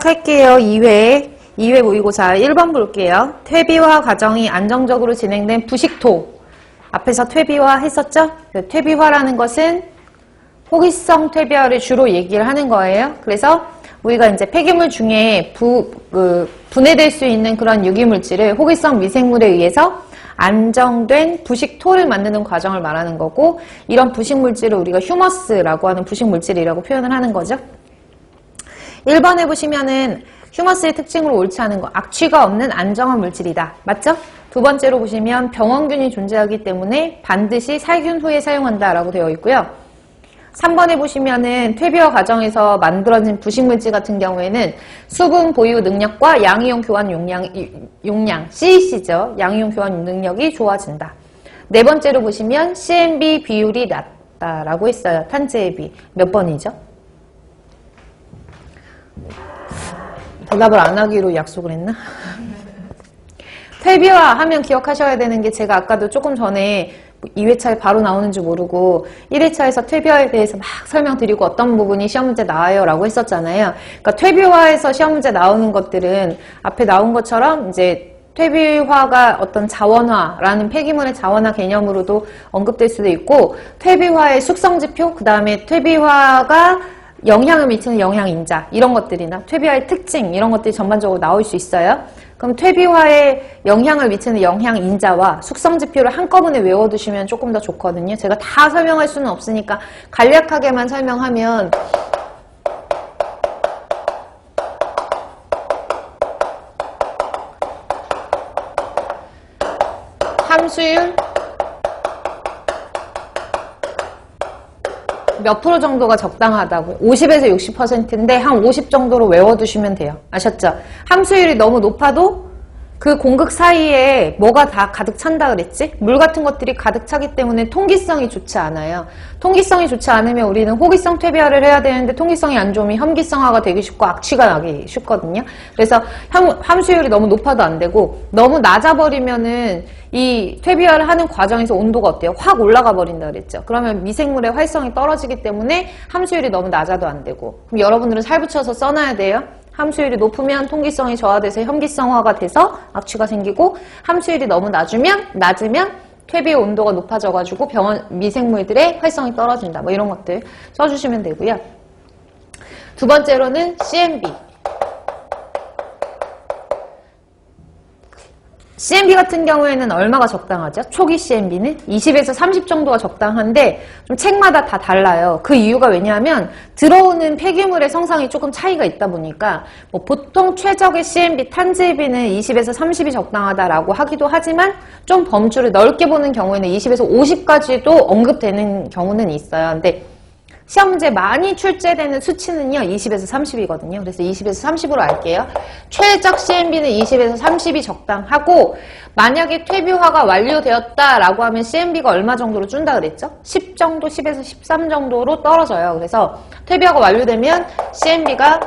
시작할게요. 2회 모의고사 1번 볼게요. 퇴비화 과정이 안정적으로 진행된 부식토. 앞에서 퇴비화 했었죠? 퇴비화라는 것은 호기성 퇴비화를 주로 얘기를 하는 거예요. 그래서 우리가 이제 폐기물 중에 분해될 수 있는 그런 유기물질을 호기성 미생물에 의해서 안정된 부식토를 만드는 과정을 말하는 거고, 이런 부식물질을 우리가 휴머스라고 하는 부식물질이라고 표현을 하는 거죠. 1번에 보시면은 휴머스의 특징으로 옳지 않은 거, 악취가 없는 안정한 물질이다. 맞죠? 두 번째로 보시면 병원균이 존재하기 때문에 반드시 살균 후에 사용한다라고 되어 있고요. 3번에 보시면은 퇴비화 과정에서 만들어진 부식물질 같은 경우에는 수분 보유 능력과 양이온 교환 용량 CEC죠. 양이온 교환 능력이 좋아진다. 네 번째로 보시면 CMB 비율이 낮다라고 했어요. 탄재의 비. 몇 번이죠? 대답을 안 하기로 약속을 했나? 퇴비화 하면 기억하셔야 되는 게, 제가 아까도 조금 전에 2회차에 바로 나오는지 모르고 1회차에서 퇴비화에 대해서 막 설명드리고 어떤 부분이 시험 문제 나와요 라고 했었잖아요. 그러니까 퇴비화에서 시험 문제 나오는 것들은 앞에 나온 것처럼 이제 퇴비화가 어떤 자원화라는 폐기물의 자원화 개념으로도 언급될 수도 있고, 퇴비화의 숙성지표, 그 다음에 퇴비화가 영향을 미치는 영향인자, 이런 것들이나 퇴비화의 특징, 이런 것들이 전반적으로 나올 수 있어요. 그럼 퇴비화에 영향을 미치는 영향인자와 숙성지표를 한꺼번에 외워두시면 조금 더 좋거든요. 제가 다 설명할 수는 없으니까 간략하게만 설명하면, 함수율 몇 프로 정도가 적당하다고요? 50에서 60%인데 한 50 정도로 외워두시면 돼요. 아셨죠? 함수율이 너무 높아도 그 공극 사이에 뭐가 다 가득 찬다 그랬지? 물 같은 것들이 가득 차기 때문에 통기성이 좋지 않아요. 통기성이 좋지 않으면 우리는 호기성 퇴비화를 해야 되는데, 통기성이 안 좋으면 혐기성화가 되기 쉽고 악취가 나기 쉽거든요. 그래서 함수율이 너무 높아도 안 되고, 너무 낮아버리면은 이 퇴비화를 하는 과정에서 온도가 어때요? 확 올라가 버린다 그랬죠. 그러면 미생물의 활성이 떨어지기 때문에 함수율이 너무 낮아도 안 되고, 그럼 여러분들은 살 붙여서 써놔야 돼요. 함수율이 높으면 통기성이 저하돼서 혐기성화가 돼서 악취가 생기고, 함수율이 너무 낮으면 퇴비의 온도가 높아져가지고 미생물들의 활성이 떨어진다. 뭐 이런 것들 써주시면 되고요. 두 번째로는 CMB. CMB 같은 경우에는 얼마가 적당하죠? 초기 CMB는 20에서 30 정도가 적당한데, 좀 책마다 다 달라요. 그 이유가 왜냐하면 들어오는 폐기물의 성상이 조금 차이가 있다 보니까, 뭐 보통 최적의 CMB, 탄재비는 20에서 30이 적당하다라고 하기도 하지만, 좀 범주를 넓게 보는 경우에는 20에서 50까지도 언급되는 경우는 있어요. 근데 시험 문제 많이 출제되는 수치는요, 20에서 30이거든요. 그래서 20에서 30으로 할게요. 최적 CMB는 20에서 30이 적당하고, 만약에 퇴비화가 완료되었다라고 하면 CMB가 얼마 정도로 준다 그랬죠? 10 정도, 10에서 13 정도로 떨어져요. 그래서 퇴비화가 완료되면 CMB가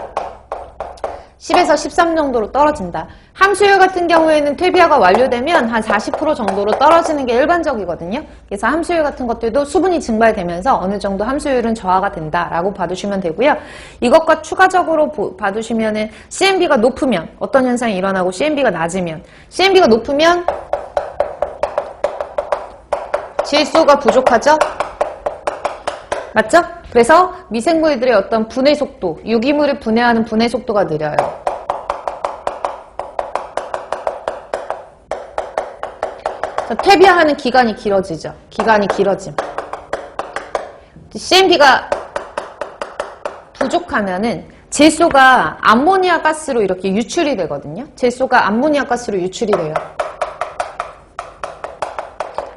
10에서 13 정도로 떨어진다. 함수율 같은 경우에는 퇴비화가 완료되면 한 40% 정도로 떨어지는 게 일반적이거든요. 그래서 함수율 같은 것들도 수분이 증발되면서 어느 정도 함수율은 저하가 된다라고 봐두시면 되고요. 이것과 추가적으로 봐두시면은 CMB가 높으면 어떤 현상이 일어나고, CMB가 낮으면, CMB가 높으면 질소가 부족하죠? 맞죠? 그래서 미생물들의 어떤 분해 속도, 유기물을 분해하는 분해 속도가 느려요. 퇴비화하는 기간이 길어지죠. 기간이 길어짐. CMB가 부족하면은 질소가 암모니아 가스로 이렇게 유출이 되거든요. 질소가 암모니아 가스로 유출이 돼요.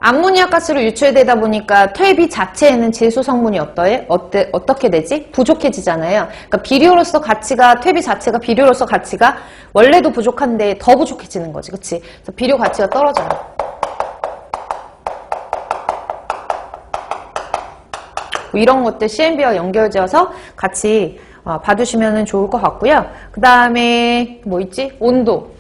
암모니아 가스로 유출되다 보니까 퇴비 자체에는 질소 성분이 어떻게 되지? 부족해지잖아요. 그러니까 비료로서 가치가, 퇴비 자체가 비료로서 가치가 원래도 부족한데 더 부족해지는 거지. 그치? 그래서 비료 가치가 떨어져요. 이런 것들 CMB와 연결지어서 같이 봐두시면 좋을 것 같고요. 그 다음에 뭐 있지? 온도.